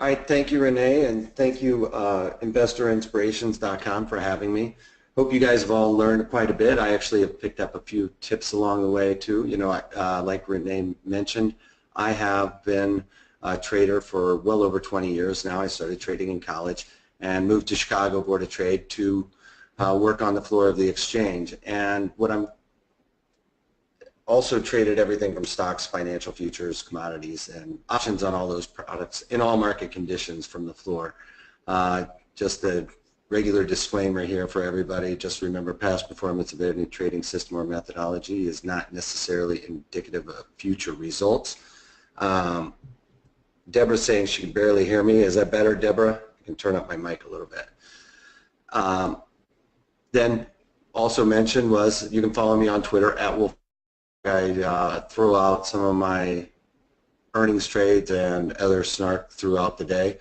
All right, thank you, Renee, and thank you, investorinspirations.com, for having me. Hope you guys have all learned quite a bit. I actually have picked up a few tips along the way too. You know, like Renee mentioned, I have been a trader for well over 20 years now. I started trading in college and moved to Chicago Board of Trade to work on the floor of the exchange. And what I'm also traded everything from stocks, financial futures, commodities, and options on all those products in all market conditions from the floor. Just a regular disclaimer here for everybody. Just remember, past performance of any trading system or methodology is not necessarily indicative of future results. Deborah's saying she can barely hear me. Is that better, Deborah? I can turn up my mic a little bit. Then also mentioned was you can follow me on Twitter at Wolf. I throw out some of my earnings trades and other snark throughout the day.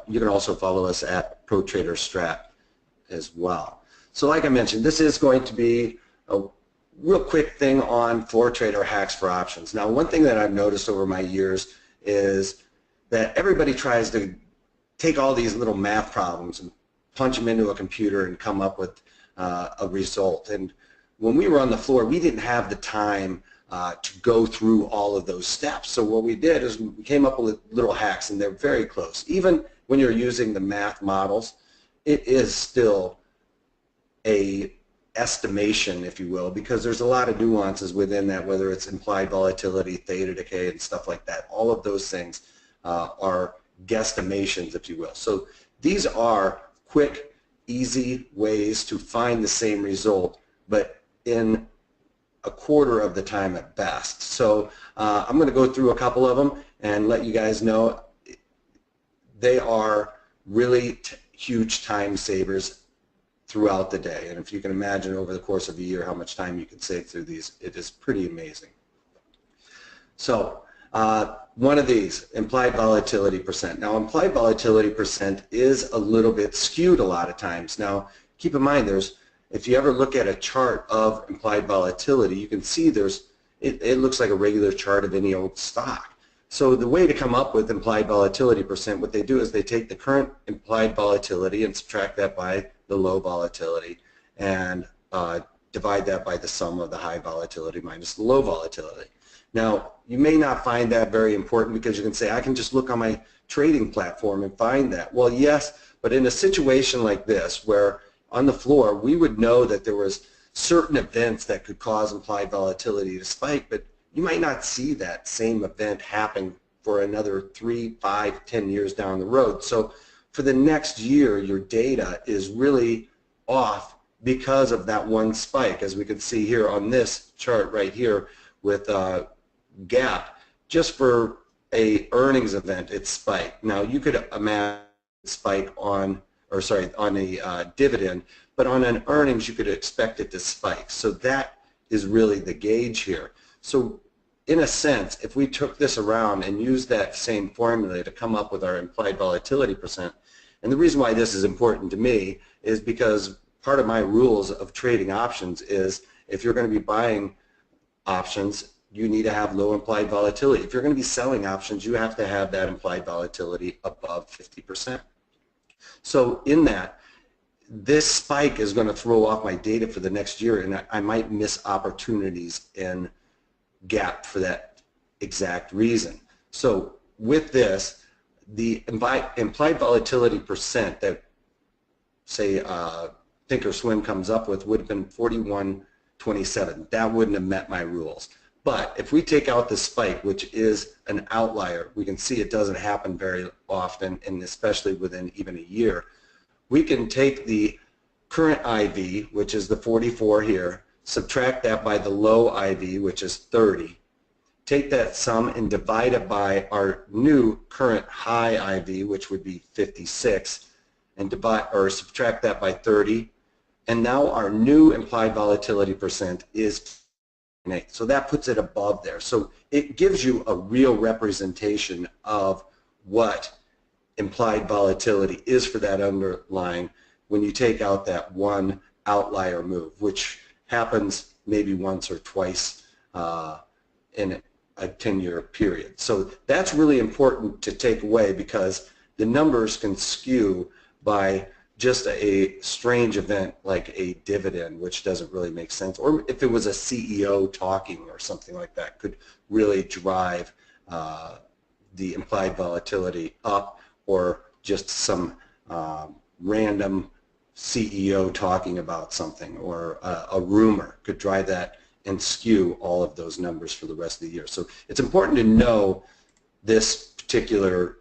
You can also follow us at ProTraderStrat as well. So like I mentioned, this is going to be a real quick thing on floor trader hacks for options. Now, one thing that I've noticed over my years is that everybody tries to take all these little math problems and punch them into a computer and come up with a result. And when we were on the floor, we didn't have the time to go through all of those steps. So what we did is we came up with little hacks, and they're very close. Even when you're using the math models, it is still a estimation, if you will, because there's a lot of nuances within that, whether it's implied volatility, theta decay, and stuff like that. All of those things are guesstimations, if you will. So these are quick, easy ways to find the same result, but in a quarter of the time at best. So I'm going to go through a couple of them and let you guys know they are really huge time savers throughout the day. And if you can imagine over the course of a year how much time you can save through these, it is pretty amazing. So one of these, implied volatility percent. Now, implied volatility percent is a little bit skewed a lot of times. Now, keep in mind, if you ever look at a chart of implied volatility, you can see it looks like a regular chart of any old stock. So the way to come up with implied volatility percent, what they do is they take the current implied volatility and subtract that by the low volatility and divide that by the sum of the high volatility minus the low volatility. Now, you may not find that very important because you can say, I can just look on my trading platform and find that. Well, yes, but in a situation like this where on the floor, we would know that there was certain events that could cause implied volatility to spike, but you might not see that same event happen for another 3, 5, 10 years down the road. So for the next year, your data is really off because of that one spike, as we can see here on this chart right here with gap. Just for a earnings event, it spiked. Now, you could imagine a spike on a dividend, but on an earnings you could expect it to spike. So that is really the gauge here. So in a sense, if we took this around and used that same formula to come up with our implied volatility percent, and the reason why this is important to me is because part of my rules of trading options is if you're going to be buying options, you need to have low implied volatility. If you're going to be selling options, you have to have that implied volatility above 50%. So in that, this spike is going to throw off my data for the next year, and I might miss opportunities in gap for that exact reason. So with this, the implied volatility percent that, say, Thinkorswim comes up with would have been 41.27. That wouldn't have met my rules. But if we take out the spike, which is an outlier, we can see it doesn't happen very often, and especially within even a year. We can take the current IV, which is the 44 here, subtract that by the low IV, which is 30, take that sum and divide it by our new current high IV, which would be 56, and subtract that by 30, and now our new implied volatility percent is 8. So that puts it above there. So it gives you a real representation of what implied volatility is for that underlying when you take out that one outlier move, which happens maybe once or twice in a 10-year period. So that's really important to take away because the numbers can skew by just a strange event like a dividend, which doesn't really make sense, or if it was a CEO talking or something like that, could really drive the implied volatility up, or just some random CEO talking about something, or a rumor could drive that and skew all of those numbers for the rest of the year. So it's important to know this particular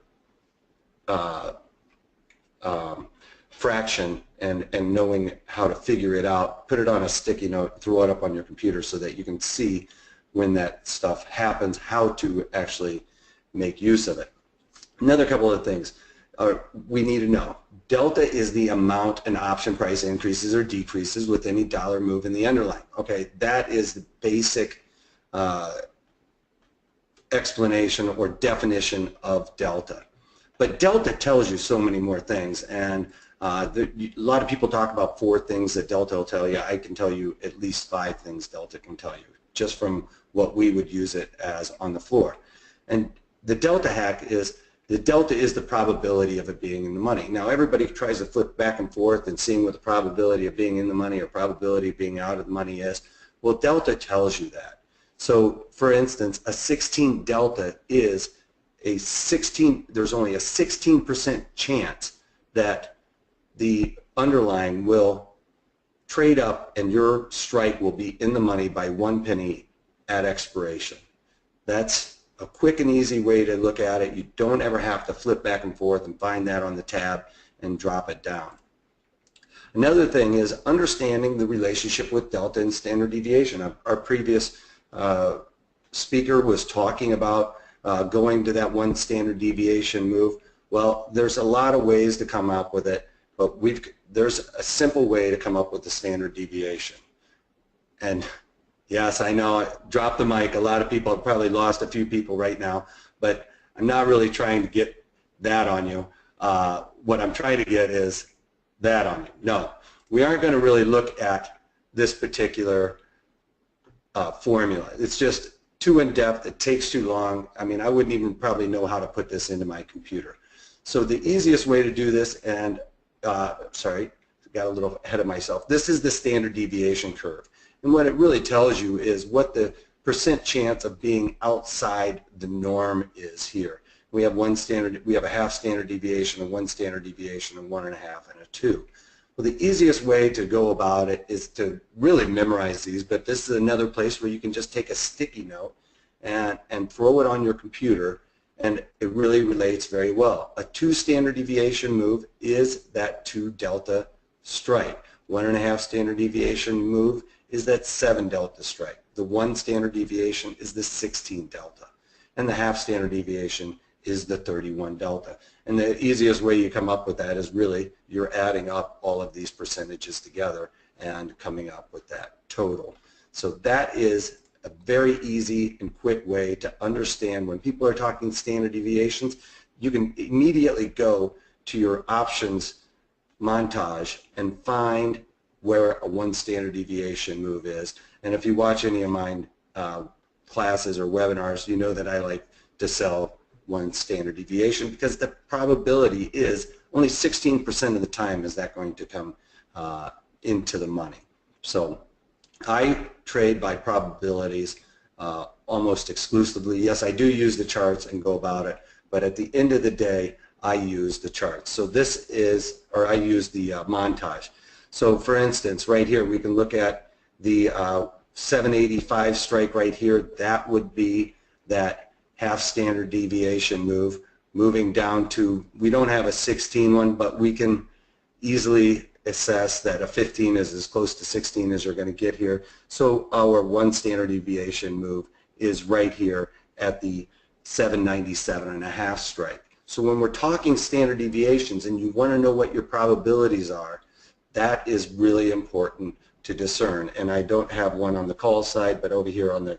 fraction and knowing how to figure it out. Put it on a sticky note, throw it up on your computer so that you can see when that stuff happens, how to actually make use of it. Another couple of things we need to know. Delta is the amount an option price increases or decreases with any dollar move in the underlying. Okay, that is the basic explanation or definition of delta. But delta tells you so many more things, and a lot of people talk about 4 things that delta will tell you. I can tell you at least 5 things delta can tell you, just from what we would use it as on the floor. And the delta hack is, the delta is the probability of it being in the money. Now everybody tries to flip back and forth and seeing what the probability of being in the money or probability of being out of the money is. Well, delta tells you that. So for instance, a 16 delta is there's only a 16% chance that the underlying will trade up and your strike will be in the money by 1 penny at expiration. That's a quick and easy way to look at it. You don't ever have to flip back and forth and find that on the tab and drop it down. Another thing is understanding the relationship with delta and standard deviation. Our previous speaker was talking about going to that 1 standard deviation move. Well, there's a lot of ways to come up with it, but there's a simple way to come up with the standard deviation. And yes, I know, drop the mic. A lot of people have probably lost a few people right now, but I'm not really trying to get that on you. What I'm trying to get is that on you. No, we aren't going to really look at this particular formula. It's just too in-depth. It takes too long. I mean, I wouldn't even probably know how to put this into my computer. So the easiest way to do this, and sorry, got a little ahead of myself. This is the standard deviation curve. And what it really tells you is what the % chance of being outside the norm is here. We have a half standard deviation, a 1 standard deviation, a 1.5, and a 2. Well, the easiest way to go about it is to really memorize these, but this is another place where you can just take a sticky note and throw it on your computer, and it really relates very well. A 2 standard deviation move is that 2 delta strike. 1.5 standard deviation move is that 7 delta strike. The 1 standard deviation is the 16 delta. And the half standard deviation is the 31 delta. And the easiest way you come up with that is really you're adding up all of these percentages together and coming up with that total. So that is a very easy and quick way to understand when people are talking standard deviations. You can immediately go to your options montage and find where a 1 standard deviation move is. And if you watch any of my classes or webinars, you know that I like to sell 1 standard deviation because the probability is only 16% of the time is that going to come into the money. So I trade by probabilities almost exclusively. Yes, I do use the charts and go about it, but at the end of the day, I use the charts. So this is, or I use the montage. So for instance, right here, we can look at the 785 strike right here. That would be that half standard deviation move, moving down to, we don't have a 16 one, but we can easily assess that a 15 is as close to 16 as you're going to get here. So our 1 standard deviation move is right here at the 797.5 strike. So when we're talking standard deviations and you want to know what your probabilities are, that is really important to discern. And I don't have one on the call side, but over here on the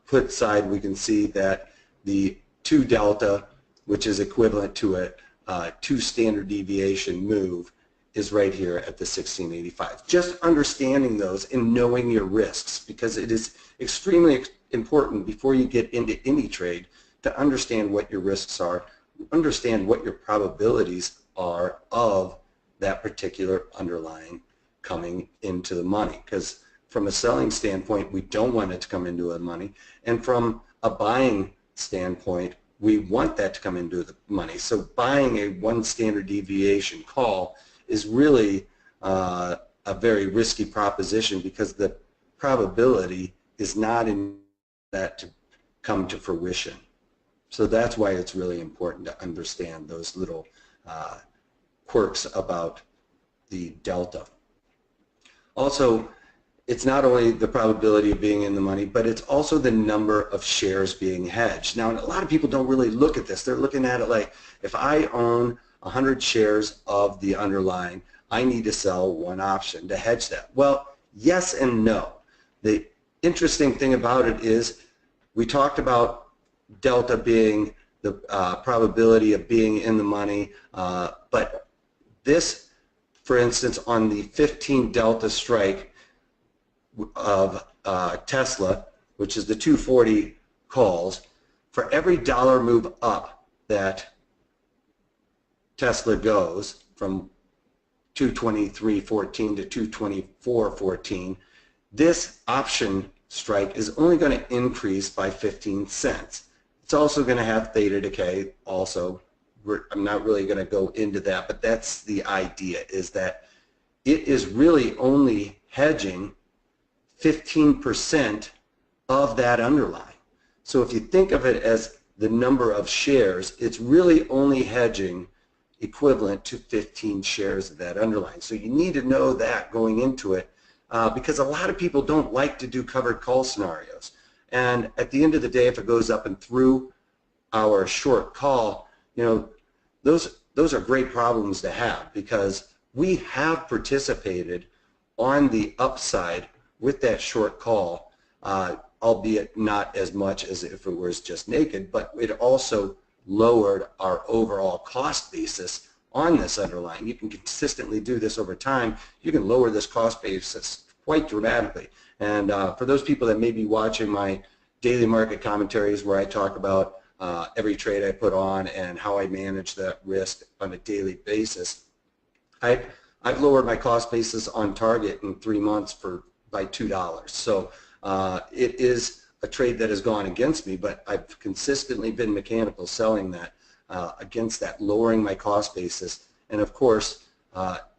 put side, we can see that the 2 delta, which is equivalent to a 2 standard deviation move, is right here at the 1685. Just understanding those and knowing your risks, because it is extremely important before you get into any trade to understand what your risks are, understand what your probabilities are of that particular underlying coming into the money. Because from a selling standpoint, we don't want it to come into the money, and from a buying standpoint, we want that to come into the money. So buying a 1 standard deviation call is really a very risky proposition, because the probability is not in that to come to fruition. So that's why it's really important to understand those little quirks about the delta. Also, it's not only the probability of being in the money, but it's also the number of shares being hedged. Now, a lot of people don't really look at this. They're looking at it like, if I own 100 shares of the underlying, I need to sell 1 option to hedge that. Well, yes and no. The interesting thing about it is, we talked about delta being the probability of being in the money, but this, for instance, on the 15 delta strike of Tesla, which is the 240 calls, for every dollar move up that Tesla goes from 223.14 to 224.14, this option strike is only going to increase by 15 cents. It's also going to have theta decay also. I'm not really going to go into that, but that's the idea, is that it is really only hedging 15% of that underlying. So if you think of it as the number of shares, it's really only hedging equivalent to 15 shares of that underlying. So you need to know that going into it, because a lot of people don't like to do covered call scenarios. And at the end of the day, if it goes up and through our short call, you know, those are great problems to have, because we have participated on the upside with that short call, albeit not as much as if it was just naked, but it also lowered our overall cost basis on this underlying. You can consistently do this over time. You can lower this cost basis quite dramatically. And for those people that may be watching my daily market commentaries, where I talk about every trade I put on and how I manage that risk on a daily basis, I've lowered my cost basis on target in 3 months by $2. So it is a trade that has gone against me, but I've consistently been mechanical selling that against that, lowering my cost basis. And of course,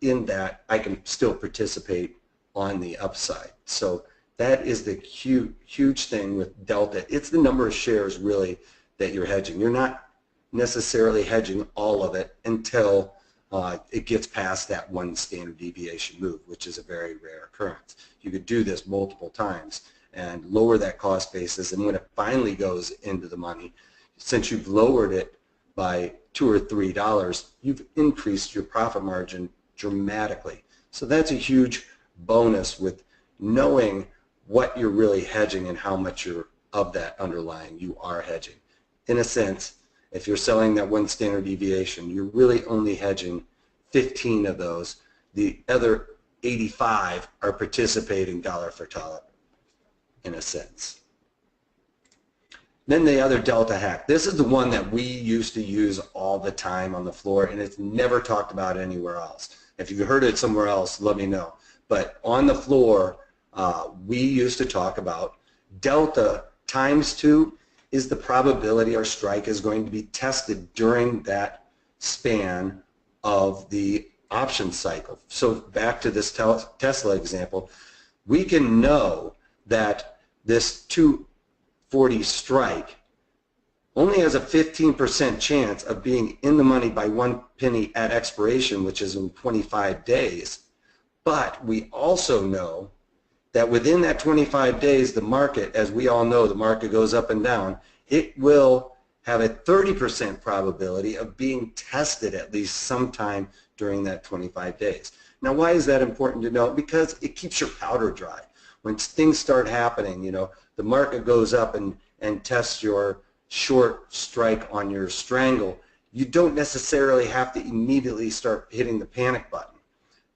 in that, I can still participate on the upside. So that is the huge thing with delta. It's the number of shares really that you're hedging. You're not necessarily hedging all of it until it gets past that 1 standard deviation move, which is a very rare occurrence. You could do this multiple times and lower that cost basis, and when it finally goes into the money, since you've lowered it by $2 or $3, you've increased your profit margin dramatically. So that's a huge bonus with knowing what you're really hedging and how much of that underlying you are hedging. In a sense, if you're selling that 1 standard deviation, you're really only hedging 15 of those. The other 85 are participating dollar for dollar, in a sense. Then the other delta hack. This is the one that we used to use all the time on the floor, and it's never talked about anywhere else. If you've heard it somewhere else, let me know. But on the floor, we used to talk about delta times 2 is the probability our strike is going to be tested during that span of the option cycle. So back to this Tesla example, we can know that this 240 strike only has a 15% chance of being in the money by 1 penny at expiration, which is in 25 days. But we also know that within that 25 days, the market, as we all know, the market goes up and down, it will have a 30% probability of being tested at least sometime during that 25 days. Now, why is that important to know? Because it keeps your powder dry. When things start happening, you know, the market goes up and tests your short strike on your strangle, you don't necessarily have to immediately start hitting the panic button.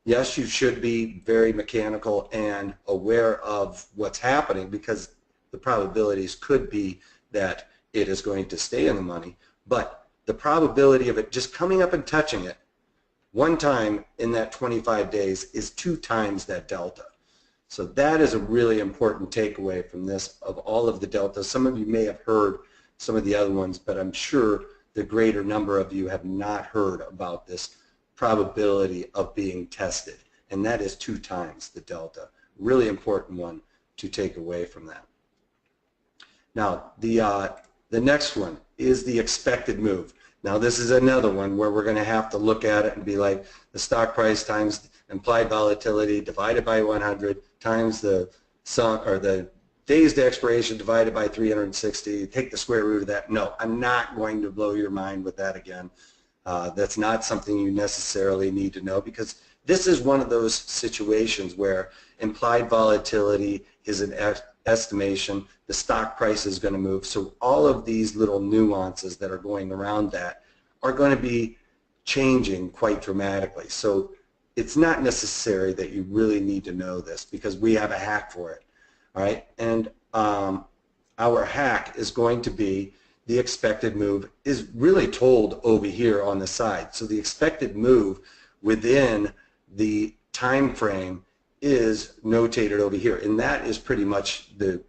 Yes, you should be very mechanical and aware of what's happening, because the probabilities could be that it is going to stay in the money, but the probability of it just coming up and touching it one time in that 25 days is 2 times that delta. So that is a really important takeaway from this of all of the deltas. Some of you may have heard some of the other ones, but I'm sure the greater number of you have not heard about this probability of being tested, and that is 2 times the delta. Really important one to take away from that. Now, the next one is the expected move. Now, this is another one where we're going to have to look at it and be like the stock price times implied volatility divided by 100 times the days to expiration divided by 360, take the square root of that. No, I'm not going to blow your mind with that again. That's not something you necessarily need to know, because this is one of those situations where implied volatility is an estimation. The stock price is going to move. So all of these little nuances that are going around that are going to be changing quite dramatically. So it's not necessary that you really need to know this, because we have a hack for it. All right, and our hack is going to be the expected move is really told over here on the side. So the expected move within the time frame is notated over here, and that is pretty much the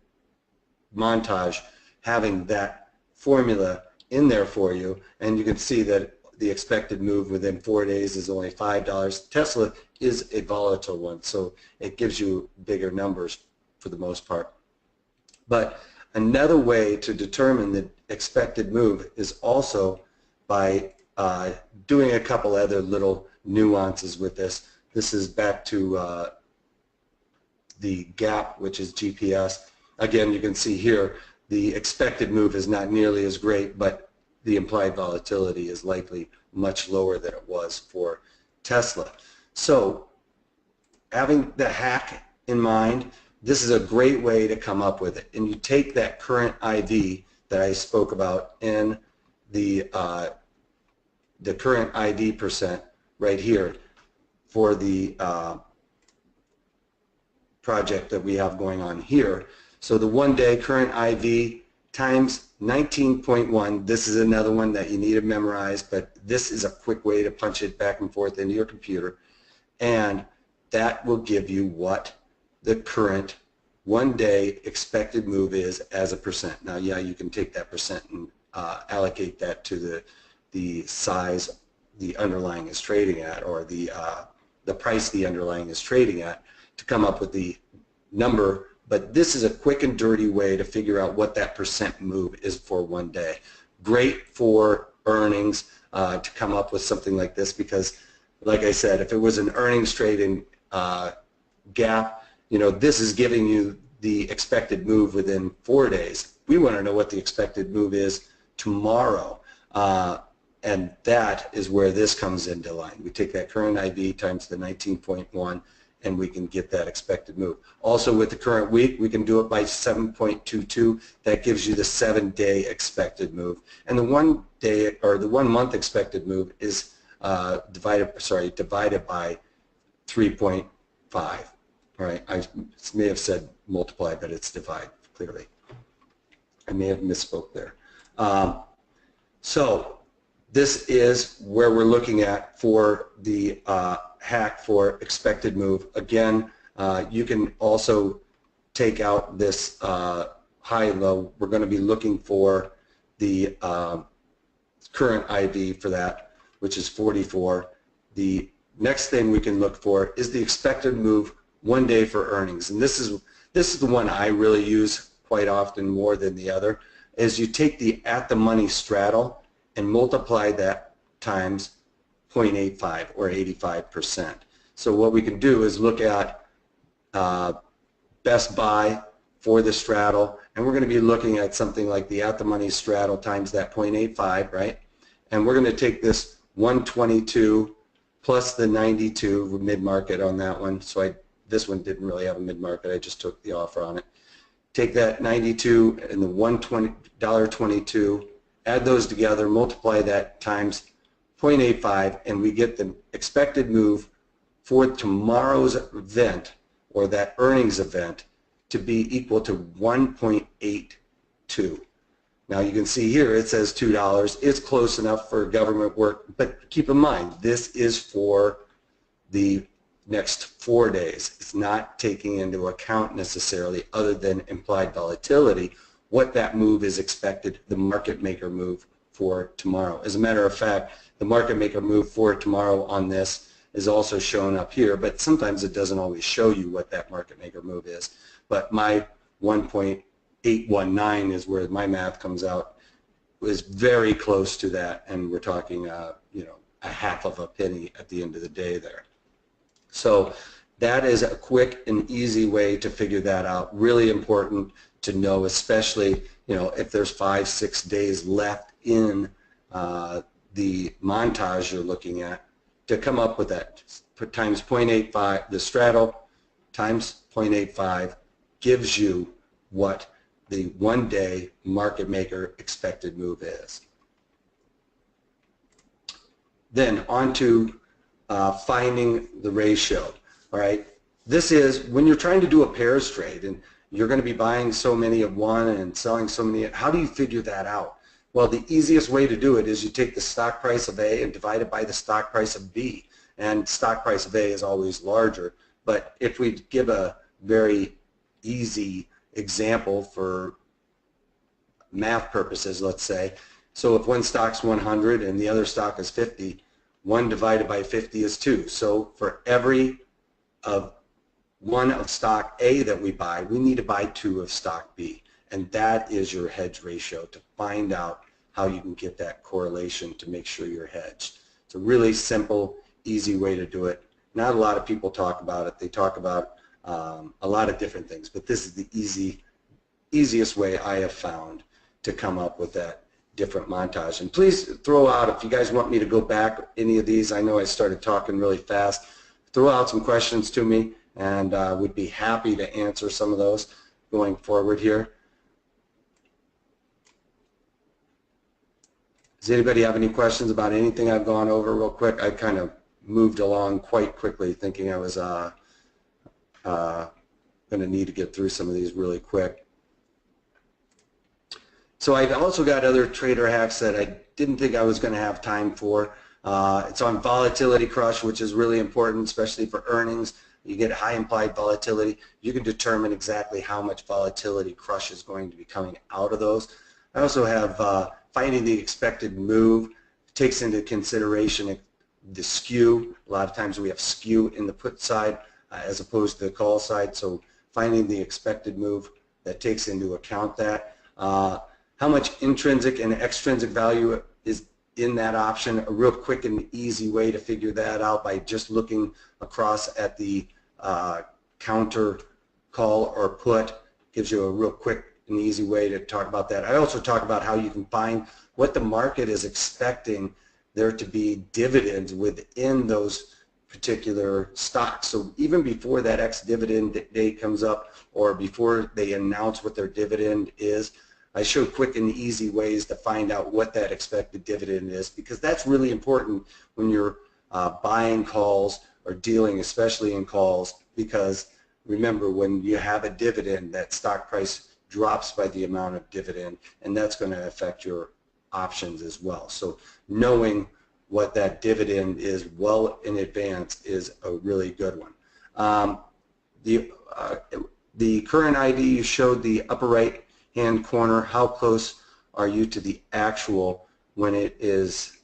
montage having that formula in there for you. And you can see that the expected move within 4 days is only $5. Tesla is a volatile one, so it gives you bigger numbers for the most part. But another way to determine the expected move is also by doing a couple other little nuances with this. This is back to the gap, which is GPS. Again, you can see here the expected move is not nearly as great, but the implied volatility is likely much lower than it was for Tesla. So having the hack in mind, this is a great way to come up with it. And you take that current IV that I spoke about in the current IV percent right here for the project that we have going on here. So the 1 day current IV times 19.1, this is another one that you need to memorize, but this is a quick way to punch it back and forth into your computer, and that will give you what the current 1 day expected move is as a percent. Now, yeah, you can take that percent and allocate that to the size the underlying is trading at, or the price the underlying is trading at, to come up with the number. But this is a quick and dirty way to figure out what that percent move is for 1 day. Great for earnings to come up with something like this, because, like I said, if it was an earnings trading gap, you know, this is giving you the expected move within 4 days. We want to know what the expected move is tomorrow, and that is where this comes into line. We take that current IV times the 19.1, and we can get that expected move. Also, with the current week, we can do it by 7.22. That gives you the 7-day expected move. And the 1 day, or the 1 month expected move is divided by 3.5. All right, I may have said multiply, but it's divide, clearly. I may have misspoke there. So this is where we're looking at for the hack for expected move. Again, you can also take out this high and low. We're going to be looking for the current IV for that, which is 44. The next thing we can look for is the expected move 1 day for earnings, and this is the one I really use quite often, more than the other. Is you take the at the money straddle and multiply that times 0.85 or 85%. So what we can do is look at best buy for the straddle, and we're going to be looking at something like the at the money straddle times that 0.85, right? And we're going to take this 122 plus the 92 mid-market on that one. So this one didn't really have a mid-market. I just took the offer on it. Take that 92 and the $1.22, add those together, multiply that times 0.85, and we get the expected move for tomorrow's event, or that earnings event, to be equal to 1.82, Now you can see here it says $2. It's close enough for government work, but keep in mind this is for the next 4 days. It's not taking into account necessarily, other than implied volatility, what that move is expected, the market maker move for tomorrow. As a matter of fact, the market maker move for tomorrow on this is also shown up here, but sometimes it doesn't always show you what that market maker move is. But my 1.819 is where my math comes out, was very close to that, and we're talking you know, a half of a penny at the end of the day there. So that is a quick and easy way to figure that out. Really important to know, especially, you know, if there's 5-6 days left in the montage you're looking at, to come up with that. Times 0.85, the straddle times 0.85 gives you what the 1 day market maker expected move is. Then on to finding the ratio. All right, this is when you're trying to do a pairs trade and you're going to be buying so many of one and selling so many. How do you figure that out? Well, the easiest way to do it is you take the stock price of A and divide it by the stock price of B, and stock price of A is always larger. But if we give a very easy example for math purposes, let's say, so if one stock's 100 and the other stock is 50, 1 divided by 50 is 2. So for every one of stock A that we buy, we need to buy 2 of stock B. And that is your hedge ratio, to find out how you can get that correlation to make sure you're hedged. It's a really simple, easy way to do it. Not a lot of people talk about it. They talk about a lot of different things, but this is the easiest way I have found to come up with that different montage. And please throw out, if you guys want me to go back any of these, I know I started talking really fast, throw out some questions to me, and would be happy to answer some of those going forward here. Does anybody have any questions about anything I've gone over real quick? I kind of moved along quite quickly, thinking I was going to need to get through some of these really quick. So I've also got other trader hacks that I didn't think I was going to have time for. It's on volatility crush, which is really important, especially for earnings. You get high implied volatility. You can determine exactly how much volatility crush is going to be coming out of those. I also have finding the expected move. It takes into consideration the skew. A lot of times we have skew in the put side as opposed to the call side, so finding the expected move that takes into account that. How much intrinsic and extrinsic value is in that option. A real quick and easy way to figure that out by just looking across at the counter call or put gives you a real quick and easy way to talk about that. I also talk about how you can find what the market is expecting there to be dividends within those particular stocks. So even before that ex-dividend date comes up or before they announce what their dividend is, I show quick and easy ways to find out what that expected dividend is, because that's really important when you're buying calls or dealing, especially in calls, because remember, when you have a dividend, that stock price drops by the amount of dividend, and that's going to affect your options as well. So knowing what that dividend is well in advance is a really good one. The current ID, you showed the upper right hand corner. How close are you to the actual when it is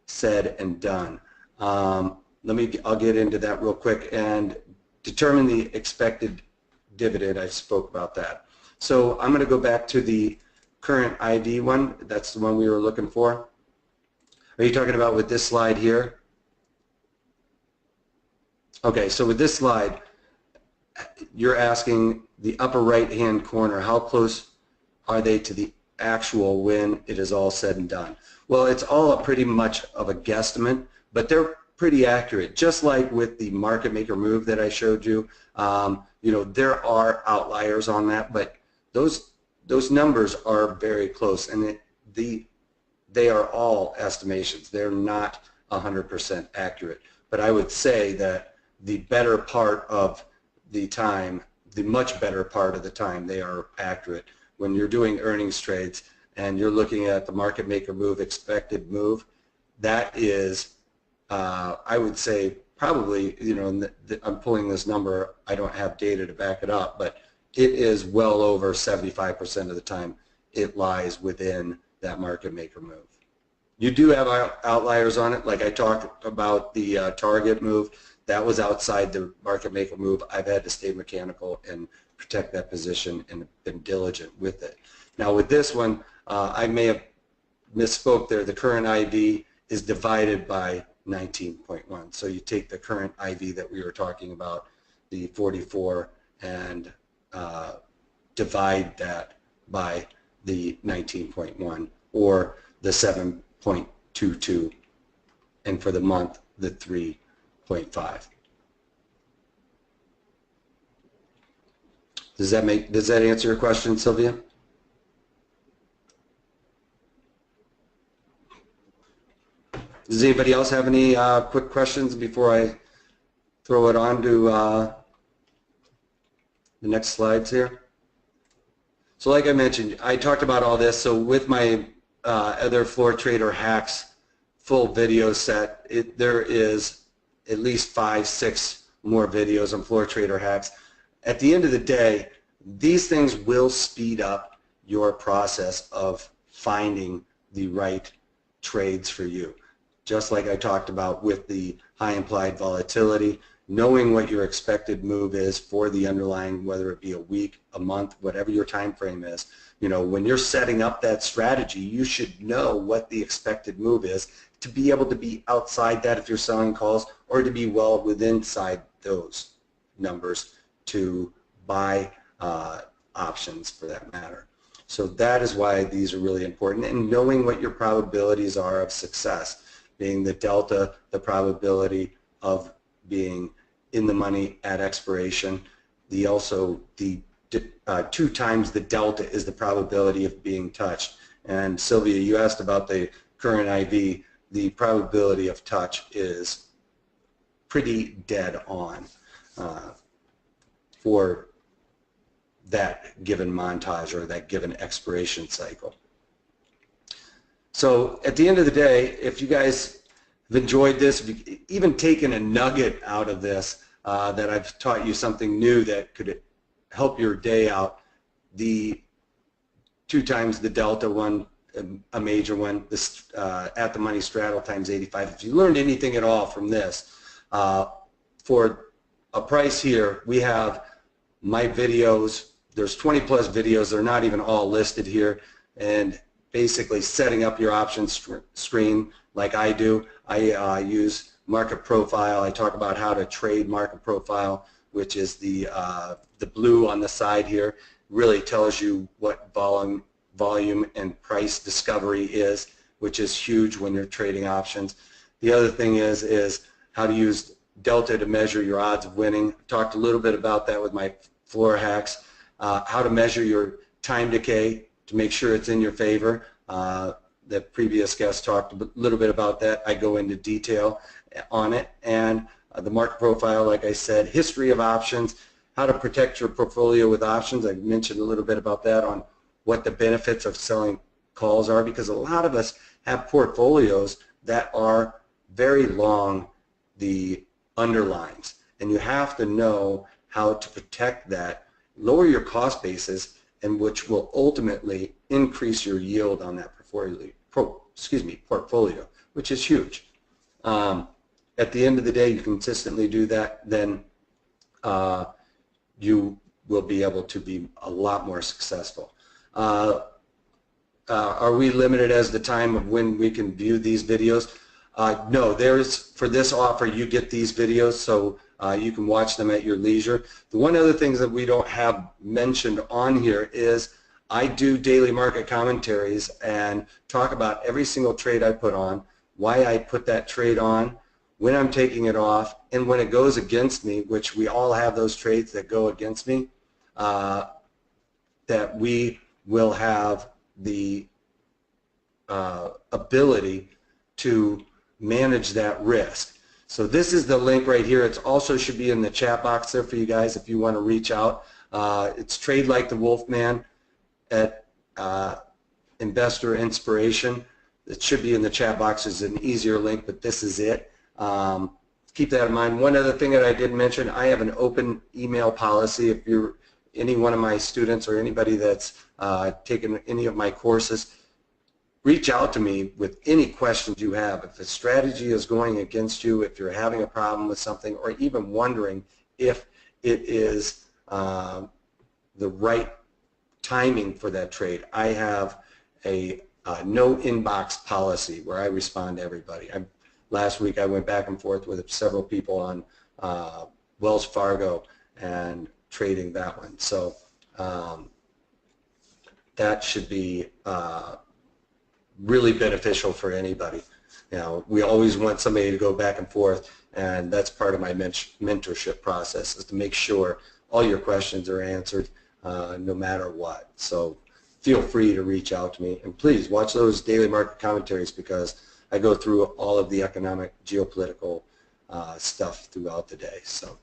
said and done? I'll get into that real quick. And determine the expected dividend. I spoke about that. So I'm going to go back to the current ID one. That's the one we were looking for. Are you talking about with this slide here? Okay, so with this slide, you're asking the upper right hand corner, how close are they to the actual when it is all said and done? Well, it's all pretty much of a guesstimate, but they're pretty accurate. Just like with the market maker move that I showed you, you know, there are outliers on that, but those numbers are very close, and they are all estimations. They're not 100% accurate. But I would say that the better part of the time, the much better part of the time, they are accurate. When you're doing earnings trades and you're looking at the market maker move, expected move, that is, I would say probably, you know, I'm pulling this number, I don't have data to back it up, but it is well over 75% of the time it lies within that market maker move. You do have outliers on it, like I talked about the target move. That was outside the market maker move. I've had to stay mechanical and protect that position and been diligent with it. Now with this one, I may have misspoke there. The current IV is divided by 19.1. So you take the current IV that we were talking about, the 44, and divide that by the 19.1 or the 7.22, and for the month the 3.5. Does that answer your question, Sylvia? Does anybody else have any quick questions before I throw it on to the next slides here? So like I mentioned, I talked about all this. So with my other floor trader hacks full video set, there is at least 5, 6 more videos on floor trader hacks. At the end of the day, these things will speed up your process of finding the right trades for you. Just like I talked about with the high implied volatility, knowing what your expected move is for the underlying, whether it be a week, a month, whatever your time frame is. You know, when you're setting up that strategy, you should know what the expected move is to be able to be outside that if you're selling calls, or to be well within inside those numbers to buy options for that matter. So that is why these are really important, and knowing what your probabilities are of success, being the delta, the probability of being in the money at expiration. Also the 2 times the delta is the probability of being touched. And Sylvia, you asked about the current IV. The probability of touch is pretty dead on for that given montage or that given expiration cycle. So at the end of the day, if you guys have enjoyed this, if you've even taken a nugget out of this, that I've taught you something new that could help your day out, the 2 times the delta one, a major one, this at the money straddle times 85. If you learned anything at all from this, for a price here, we have my videos. There's 20 plus videos. They're not even all listed here. And basically setting up your options screen like I do. I use market profile. I talk about how to trade market profile, which is the blue on the side here. Really tells you what volume and price discovery is, which is huge when you're trading options. The other thing is how to use delta to measure your odds of winning. I talked a little bit about that with my floor hacks. How to measure your time decay to make sure it's in your favor. The previous guest talked a little bit about that. I go into detail on it. And the market profile, like I said, history of options, how to protect your portfolio with options. I mentioned a little bit about that on what the benefits of selling calls are, because a lot of us have portfolios that are very long the underlines, and you have to know how to protect that, lower your cost basis, and which will ultimately increase your yield on that portfolio, which is huge. At the end of the day, you consistently do that, then you will be able to be a lot more successful. Are we limited as the time of when we can view these videos? No, for this offer you get these videos, so you can watch them at your leisure. The one other thing that we don't have mentioned on here is I do daily market commentaries and talk about every single trade I put on, why I put that trade on, when I'm taking it off, and when it goes against me, which we all have those trades that go against me, that we will have the ability to manage that risk. So this is the link right here. It also should be in the chat box there for you guys if you want to reach out. It's Trade Like the Wolfman at investor inspiration. It should be in the chat box as an easier link, but this is it. Keep that in mind. One other thing that I did mention, I have an open email policy. If you're any one of my students or anybody that's taken any of my courses, reach out to me with any questions you have. If the strategy is going against you, if you're having a problem with something, or even wondering if it is the right timing for that trade, I have a no inbox policy where I respond to everybody. Last week I went back and forth with several people on Wells Fargo and trading that one. So that should be really beneficial for anybody. You know, we always want somebody to go back and forth, and that's part of my mentorship process, is to make sure all your questions are answered no matter what. So feel free to reach out to me, and please watch those daily market commentaries, because I go through all of the economic, geopolitical stuff throughout the day. So